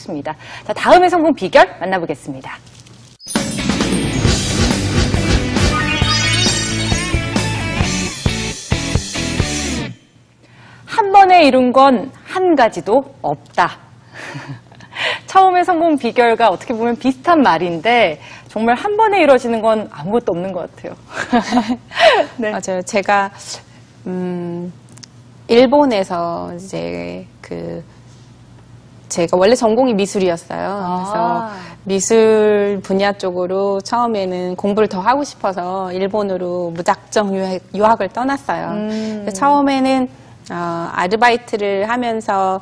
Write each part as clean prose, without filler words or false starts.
것입니다. 자, 다음의 성공 비결 만나보겠습니다. 한 번에 이룬 건 한 가지도 없다. 처음의 성공 비결과 어떻게 보면 비슷한 말인데 정말 한 번에 이루어지는 건 아무것도 없는 것 같아요. 네. 맞아요. 제가 일본에서 이제 제가 원래 전공이 미술이었어요. 그래서 미술 분야 쪽으로 처음에는 공부를 더 하고 싶어서 일본으로 무작정 유학을 떠났어요. 처음에는 아르바이트를 하면서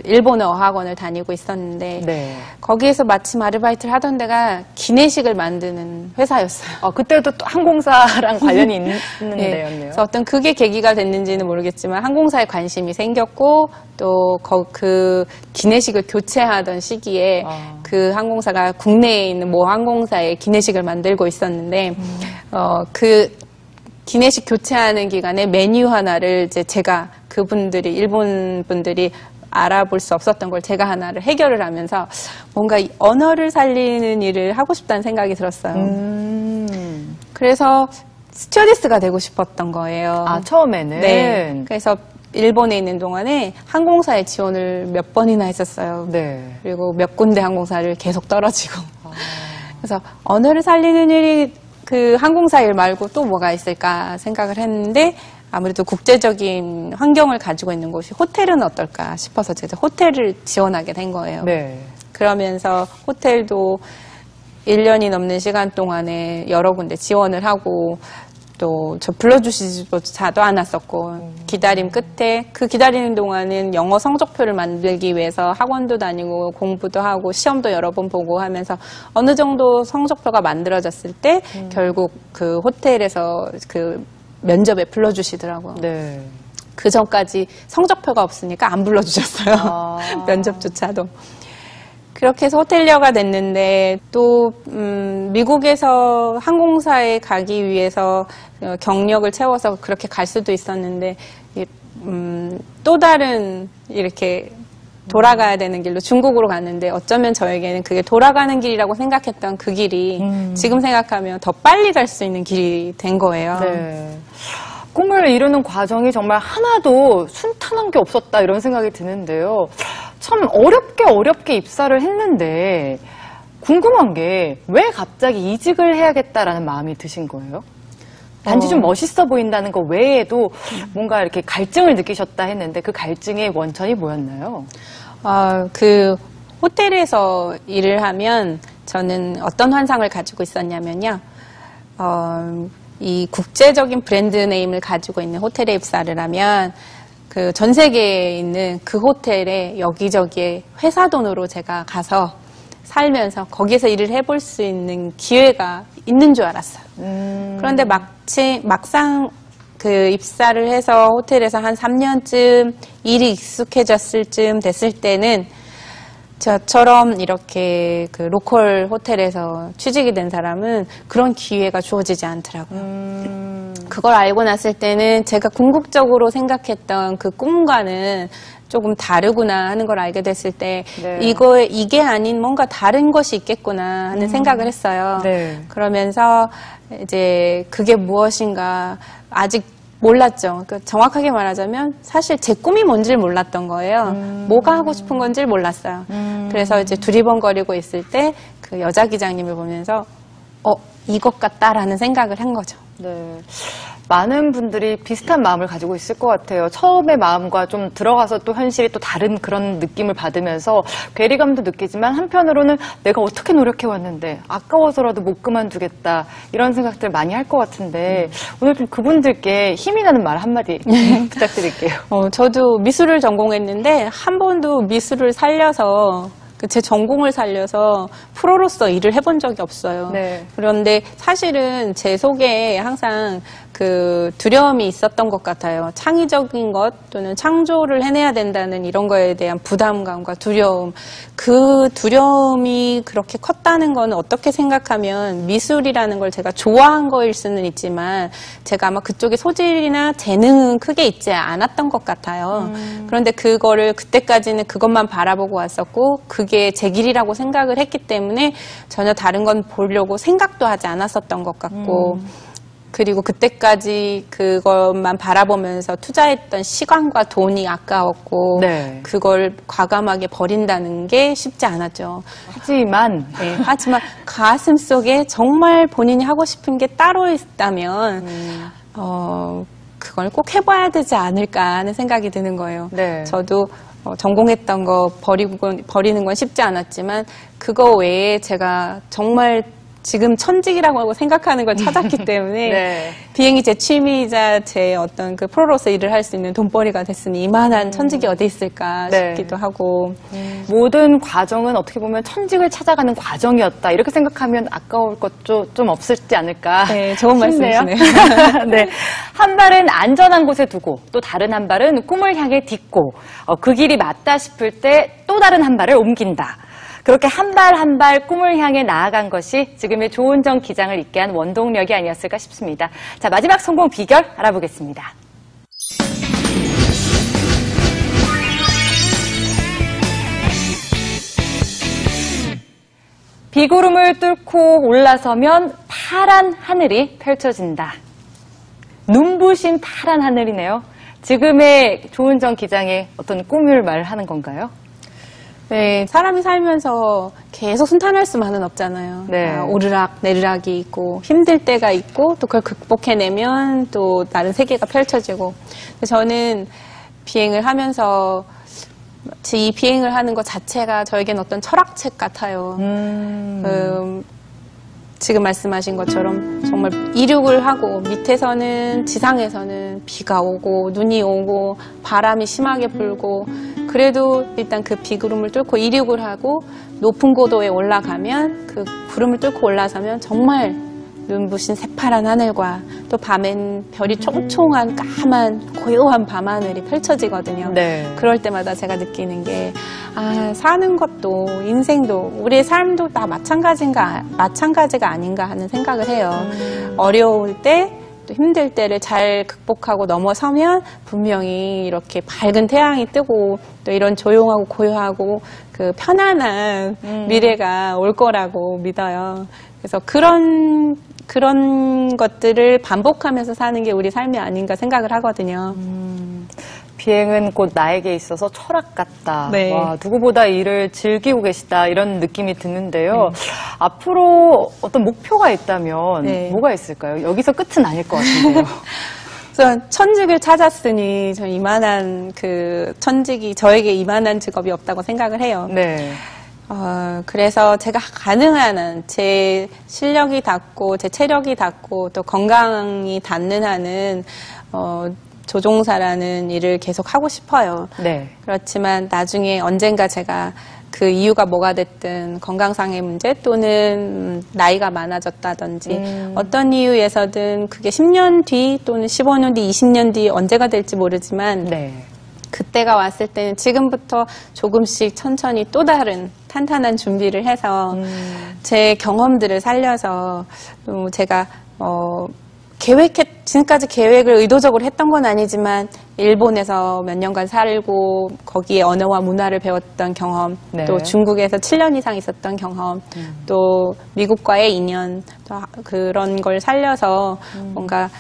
일본어 어학원을 다니고 있었는데 네. 거기에서 마침 아르바이트를 하던 데가 기내식을 만드는 회사였어요. 그때도 또 항공사랑 관련이 있는 네. 데였네요. 그래서 어떤 그게 계기가 됐는지는 모르겠지만 항공사에 관심이 생겼고 또 그 기내식을 교체하던 시기에 그 항공사가 국내에 있는 모 항공사에 기내식을 만들고 있었는데 그 기내식 교체하는 기간에 메뉴 하나를 이제 제가 일본 분들이 알아볼 수 없었던 걸 제가 하나를 해결을 하면서 뭔가 언어를 살리는 일을 하고 싶다는 생각이 들었어요. 그래서 스튜어디스가 되고 싶었던 거예요. 처음에는? 네. 그래서 일본에 있는 동안에 항공사에 지원을 몇 번이나 했었어요. 네. 그리고 몇 군데 항공사를 계속 떨어지고. 그래서 언어를 살리는 일이 그 항공사 일 말고 또 뭐가 있을까 생각을 했는데 아무래도 국제적인 환경을 가지고 있는 곳이 호텔은 어떨까 싶어서 제가 호텔을 지원하게 된 거예요. 네. 그러면서 호텔도 1년이 넘는 시간 동안에 여러 군데 지원을 하고 또 저 불러주시지도 자도 않았었고 기다림 끝에 그 기다리는 동안은 영어 성적표를 만들기 위해서 학원도 다니고 공부도 하고 시험도 여러 번 보고 하면서 어느 정도 성적표가 만들어졌을 때 결국 그 호텔에서 그 면접에 불러주시더라고요. 네. 그 전까지 성적표가 없으니까 안 불러주셨어요. 면접조차도. 그렇게 해서 호텔리어가 됐는데 또 미국에서 항공사에 가기 위해서 경력을 채워서 그렇게 갈 수도 있었는데 또 다른 이렇게 돌아가야 되는 길로 중국으로 갔는데 어쩌면 저에게는 그게 돌아가는 길이라고 생각했던 그 길이 지금 생각하면 더 빨리 갈 수 있는 길이 된 거예요. 네. 꿈을 이루는 과정이 정말 하나도 순탄한 게 없었다 이런 생각이 드는데요. 참 어렵게 입사를 했는데 궁금한 게 왜 갑자기 이직을 해야겠다라는 마음이 드신 거예요? 단지 좀 멋있어 보인다는 거 외에도 뭔가 이렇게 갈증을 느끼셨다 했는데 그 갈증의 원천이 뭐였나요? 그 호텔에서 일을 하면 저는 어떤 환상을 가지고 있었냐면요. 이 국제적인 브랜드 네임을 가지고 있는 호텔에 입사를 하면 그 전 세계에 있는 그 호텔에 여기저기에 회사 돈으로 제가 가서 살면서 거기서 일을 해볼 수 있는 기회가 있는 줄 알았어요. 그런데 막상 그 입사를 해서 호텔에서 한 3년쯤 일이 익숙해졌을 쯤 됐을 때는 저처럼 이렇게 그 로컬 호텔에서 취직이 된 사람은 그런 기회가 주어지지 않더라고요. 그걸 알고 났을 때는 제가 궁극적으로 생각했던 그 꿈과는 조금 다르구나 하는 걸 알게 됐을 때 네. 이게 아닌 뭔가 다른 것이 있겠구나 하는 생각을 했어요. 네. 그러면서 이제 그게 무엇인가 아직 몰랐죠. 그러니까 정확하게 말하자면 사실 제 꿈이 뭔지를 몰랐던 거예요. 뭐가 하고 싶은 건지를 몰랐어요. 그래서 이제 두리번거리고 있을 때 그 여자 기장님을 보면서 이것 같다라는 생각을 한 거죠. 네. 많은 분들이 비슷한 마음을 가지고 있을 것 같아요. 처음의 마음과 좀 들어가서 또 현실이 또 다른 그런 느낌을 받으면서 괴리감도 느끼지만 한편으로는 내가 어떻게 노력해왔는데 아까워서라도 못 그만두겠다 이런 생각들 많이 할 것 같은데 오늘 좀 그분들께 힘이 나는 말 한마디 부탁드릴게요. 저도 미술을 전공했는데 한 번도 미술을 살려서 제 전공을 살려서 프로로서 일을 해본 적이 없어요. 네. 그런데 사실은 제 속에 항상 그 두려움이 있었던 것 같아요. 창의적인 것 또는 창조를 해내야 된다는 이런 거에 대한 부담감과 두려움. 그 두려움이 그렇게 컸다는 건 어떻게 생각하면 미술이라는 걸 제가 좋아한 거일 수는 있지만 제가 아마 그쪽에 소질이나 재능은 크게 있지 않았던 것 같아요. 그런데 그거를 그때까지는 그것만 바라보고 왔었고 그게 제 길이라고 생각을 했기 때문에 전혀 다른 건 보려고 생각도 하지 않았었던 것 같고 그리고 그때까지 그것만 바라보면서 투자했던 시간과 돈이 아까웠고 네. 그걸 과감하게 버린다는 게 쉽지 않았죠. 하지만 하지만 가슴 속에 정말 본인이 하고 싶은 게 따로 있다면 그걸 꼭 해봐야 되지 않을까 하는 생각이 드는 거예요. 네. 저도 전공했던 거 버리는 건 쉽지 않았지만 그거 외에 제가 정말 지금 천직이라고 생각하는 걸 찾았기 때문에 네. 비행이 제 취미이자 제 어떤 그 프로로서 일을 할 수 있는 돈벌이가 됐으니 이만한 천직이 어디 있을까 네. 싶기도 하고 모든 과정은 어떻게 보면 천직을 찾아가는 과정이었다. 이렇게 생각하면 아까울 것도 좀 없을지 않을까. 네, 좋은 싶네요. 말씀이시네요. 네. 한 발은 안전한 곳에 두고 또 다른 한 발은 꿈을 향해 딛고 그 길이 맞다 싶을 때 또 다른 한 발을 옮긴다. 그렇게 한 발 한 발 꿈을 향해 나아간 것이 지금의 조은정 기장을 있게 한 원동력이 아니었을까 싶습니다. 자, 마지막 성공 비결 알아보겠습니다. 비구름을 뚫고 올라서면 파란 하늘이 펼쳐진다. 눈부신 파란 하늘이네요. 지금의 조은정 기장의 어떤 꿈을 말하는 건가요? 네, 사람이 살면서 계속 순탄할 수만은 없잖아요. 네. 오르락 내리락이 있고 힘들 때가 있고 또 그걸 극복해내면 또 다른 세계가 펼쳐지고 저는 비행을 하면서 이 비행을 하는 것 자체가 저에겐 어떤 철학책 같아요. 지금 말씀하신 것처럼 정말 이륙을 하고 밑에서는 지상에서는 비가 오고 눈이 오고 바람이 심하게 불고 그래도 일단 그 비구름을 뚫고 이륙을 하고 높은 고도에 올라가면 그 구름을 뚫고 올라서면 정말 눈부신 새파란 하늘과 또 밤엔 별이 총총한 까만 고요한 밤하늘이 펼쳐지거든요. 네. 그럴 때마다 제가 느끼는 게 사는 것도 인생도 우리의 삶도 다 마찬가지가 아닌가 하는 생각을 해요. 어려울 때 또 힘들 때를 잘 극복하고 넘어서면 분명히 이렇게 밝은 태양이 뜨고 또 이런 조용하고 고요하고 그 편안한 미래가 올 거라고 믿어요. 그래서 그런 것들을 반복하면서 사는 게 우리 삶이 아닌가 생각을 하거든요. 비행은 곧 나에게 있어서 철학 같다. 네. 와, 누구보다 일을 즐기고 계시다. 이런 느낌이 드는데요. 앞으로 어떤 목표가 있다면 네. 뭐가 있을까요? 여기서 끝은 아닐 것 같은데요. 그래서 천직을 찾았으니 저 이만한 그 천직이 저에게 이만한 직업이 없다고 생각을 해요. 네. 그래서 제가 가능한 한 제 실력이 닿고 제 체력이 닿고 또 건강이 닿는 한은 조종사라는 일을 계속 하고 싶어요. 네. 그렇지만 나중에 언젠가 제가 그 이유가 뭐가 됐든 건강상의 문제 또는 나이가 많아졌다든지 어떤 이유에서든 그게 10년 뒤 또는 15년 뒤, 20년 뒤 언제가 될지 모르지만 네. 그때가 왔을 때는 지금부터 조금씩 천천히 또 다른 탄탄한 준비를 해서 제 경험들을 살려서 또 제가 지금까지 계획을 의도적으로 했던 건 아니지만 일본에서 몇 년간 살고 거기에 언어와 문화를 배웠던 경험, 네. 또 중국에서 7년 이상 있었던 경험, 또 미국과의 인연, 또 그런 걸 살려서 뭔가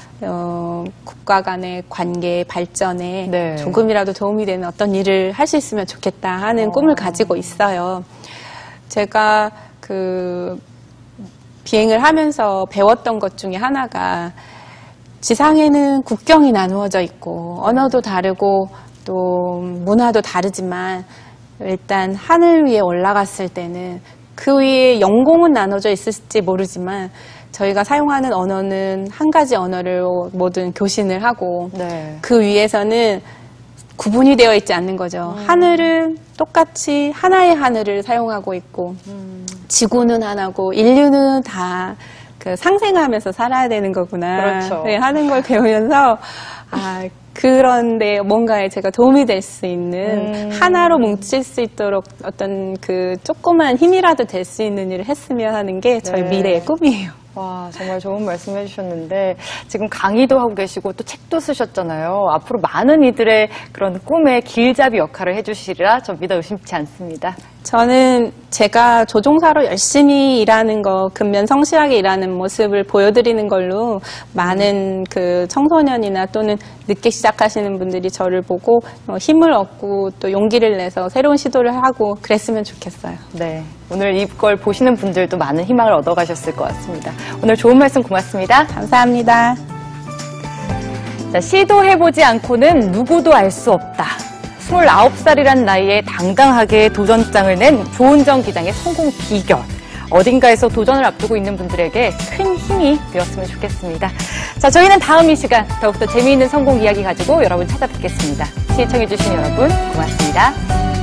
국가 간의 관계 발전에 네. 조금이라도 도움이 되는 어떤 일을 할 수 있으면 좋겠다 하는 꿈을 가지고 있어요. 제가 비행을 하면서 배웠던 것 중에 하나가 지상에는 국경이 나누어져 있고 언어도 다르고 또 문화도 다르지만 일단 하늘 위에 올라갔을 때는 그 위에 영공은 나눠져 있을지 모르지만 저희가 사용하는 언어는 한 가지 언어를 모든 교신을 하고 네. 그 위에서는 구분이 되어 있지 않는 거죠. 하늘은 똑같이 하나의 하늘을 사용하고 있고 지구는 하나고 인류는 다 그 상생하면서 살아야 되는 거구나. 그렇죠. 네, 하는 걸 배우면서 그런데 뭔가에 제가 도움이 될 수 있는 하나로 뭉칠 수 있도록 어떤 그 조그만 힘이라도 될 수 있는 일을 했으면 하는 게 저희 네. 미래의 꿈이에요. 와, 정말 좋은 말씀 해주셨는데, 지금 강의도 하고 계시고 또 책도 쓰셨잖아요. 앞으로 많은 이들의 그런 꿈의 길잡이 역할을 해주시리라 저 믿어 의심치 않습니다. 저는 제가 조종사로 열심히 일하는 거, 근면 성실하게 일하는 모습을 보여드리는 걸로 많은 그 청소년이나 또는 늦게 시작하시는 분들이 저를 보고 힘을 얻고 또 용기를 내서 새로운 시도를 하고 그랬으면 좋겠어요. 네. 오늘 이걸 보시는 분들도 많은 희망을 얻어가셨을 것 같습니다. 오늘 좋은 말씀 고맙습니다. 감사합니다. 자, 시도해보지 않고는 누구도 알 수 없다. 29살이란 나이에 당당하게 도전장을 낸 조은정 기장의 성공 비결. 어딘가에서 도전을 앞두고 있는 분들에게 큰 힘이 되었으면 좋겠습니다. 자, 저희는 다음 이 시간 더욱더 재미있는 성공 이야기 가지고 여러분 찾아뵙겠습니다. 시청해주신 여러분 고맙습니다.